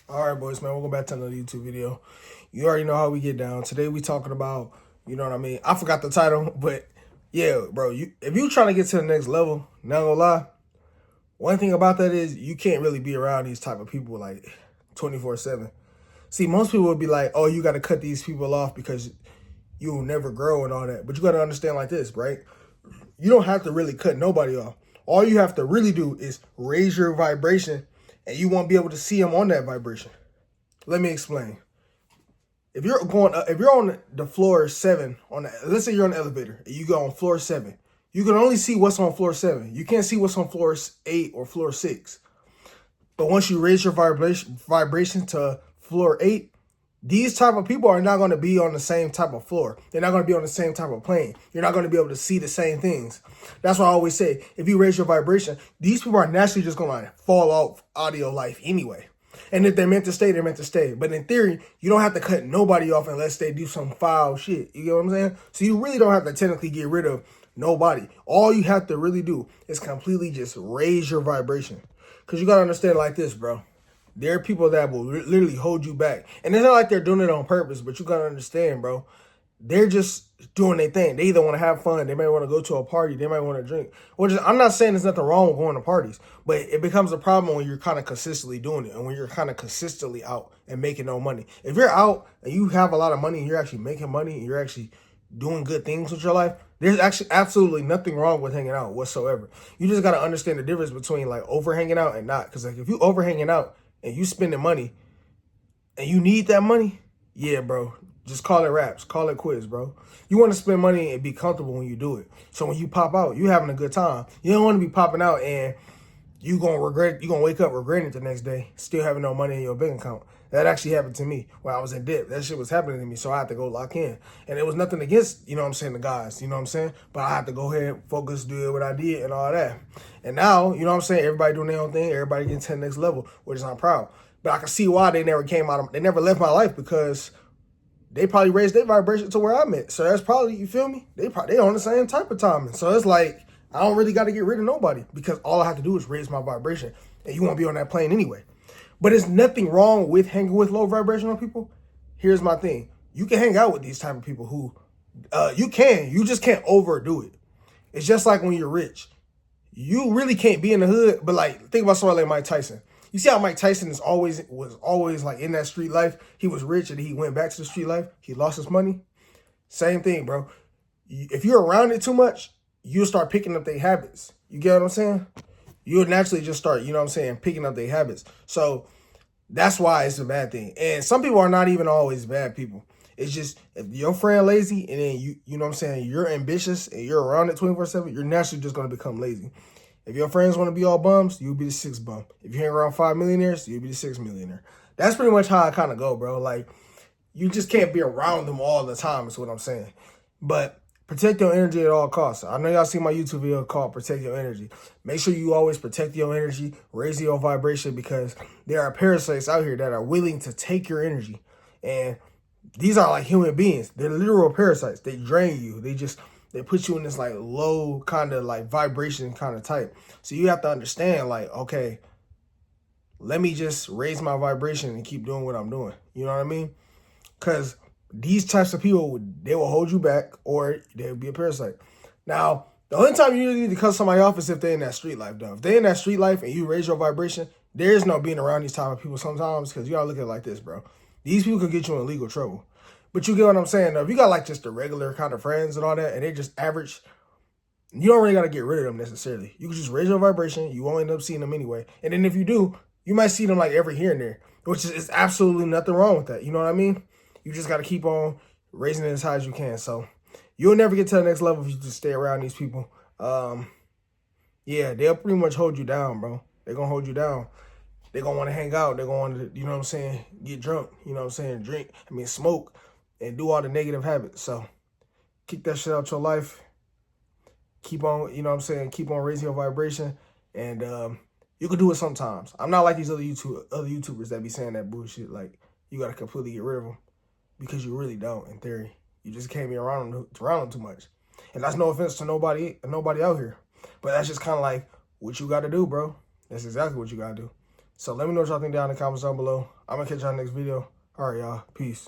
All right, boys, man, welcome back to another YouTube video. You already know how we get down. Today we talking about, you know what I mean? I forgot the title, but yeah, bro, if you trying to get to the next level, not gonna lie, one thing about that is you can't really be around these type of people like 24/7. See, most people would be like, oh, you got to cut these people off because you'll never grow and all that. But you got to understand like this, right? You don't have to really cut nobody off. All you have to really do is raise your vibration and you won't be able to see them on that vibration. Let me explain. If you're on the floor 7 let's say you're on the elevator and you go on floor 7, you can only see what's on floor 7. You can't see what's on floor 8 or floor 6. But once you raise your vibration to floor 8, these type of people are not going to be on the same type of floor. They're not going to be on the same type of plane. You're not going to be able to see the same things. That's why I always say, if you raise your vibration, these people are naturally just going to fall out of your life anyway. And if they're meant to stay, they're meant to stay. But in theory, you don't have to cut nobody off unless they do some foul shit. You get what I'm saying? So you really don't have to technically get rid of nobody. All you have to really do is completely just raise your vibration. Because you got to understand like this, bro. There are people that will literally hold you back. And it's not like they're doing it on purpose, but you got to understand, bro. They're just doing their thing. They either want to have fun. They may want to go to a party. They might want to drink. I'm not saying there's nothing wrong with going to parties, but it becomes a problem when you're kind of consistently doing it and when you're kind of consistently out and making no money. If you're out and you have a lot of money and you're actually making money and you're actually doing good things with your life, there's actually absolutely nothing wrong with hanging out whatsoever. You just got to understand the difference between like over hanging out and not. Because like if you over hanging out and you spending money and you need that money, yeah, bro, just call it raps. Call it quits, bro. You want to spend money and be comfortable when you do it. So when you pop out, you having a good time. You don't want to be popping out and you going to wake up regretting it the next day, still having no money in your bank account. That actually happened to me when I was in debt. That shit was happening to me, so I had to go lock in. And it was nothing against, you know what I'm saying, the guys, you know what I'm saying? But I had to go ahead, focus, do what I did and all that. And now, you know what I'm saying, everybody doing their own thing, everybody getting to the next level, which is I'm proud. But I can see why they never left my life, because they probably raised their vibration to where I'm at. So that's probably, you feel me? They on the same type of timing. So it's like, I don't really got to get rid of nobody because all I have to do is raise my vibration and you won't be on that plane anyway. But there's nothing wrong with hanging with low vibrational people. Here's my thing. You can hang out with these type of people who, you just can't overdo it. It's just like when you're rich. You really can't be in the hood, but like, think about somebody like Mike Tyson. You see how Mike Tyson was always like in that street life. He was rich and he went back to the street life. He lost his money. Same thing, bro. If you're around it too much, you'll start picking up their habits. You get what I'm saying? You'll naturally just start, you know what I'm saying, picking up their habits. So that's why it's a bad thing. And some people are not even always bad people. It's just if your friend lazy and then you know what I'm saying, you're ambitious and you're around it 24/7, you're naturally just going to become lazy. If your friends want to be all bums, you'll be the 6th bum. If you hang around 5 millionaires, you'll be the 6th millionaire. That's pretty much how I kind of go, bro. Like, you just can't be around them all the time is what I'm saying. But protect your energy at all costs. I know y'all see my YouTube video called Protect Your Energy. Make sure you always protect your energy, raise your vibration, because there are parasites out here that are willing to take your energy. And these are like human beings. They're literal parasites. They drain you. They put you in this like low kind of like vibration kind of type. So you have to understand like, okay, let me just raise my vibration and keep doing what I'm doing. You know what I mean? Because these types of people, they will hold you back or they'll be a parasite. Now, the only time you really need to cut somebody off is if they're in that street life, though. If they're in that street life and you raise your vibration, there is no being around these type of people sometimes, because you gotta look at it like this, bro. These people could get you in legal trouble. But you get what I'm saying, though. If you got like just the regular kind of friends and all that, and they just average, you don't really got to get rid of them necessarily. You can just raise your vibration. You won't end up seeing them anyway. And then if you do, you might see them like every here and there, which is absolutely nothing wrong with that. You know what I mean? You just got to keep on raising it as high as you can. So you'll never get to the next level if you just stay around these people. Yeah, they'll pretty much hold you down, bro. They're going to hold you down. They're going to want to hang out. They're going to want to, you know what I'm saying, get drunk. You know what I'm saying, smoke and do all the negative habits. So kick that shit out your life. Keep on, you know what I'm saying, keep on raising your vibration. And you can do it sometimes. I'm not like these other YouTubers that be saying that bullshit. Like, you got to completely get rid of them. Because you really don't, in theory. You just can't be around them too much. And that's no offense to nobody out here. But that's just kind of like what you got to do, bro. That's exactly what you got to do. So let me know what y'all think down in the comments down below. I'm going to catch y'all next video. All right, y'all. Peace.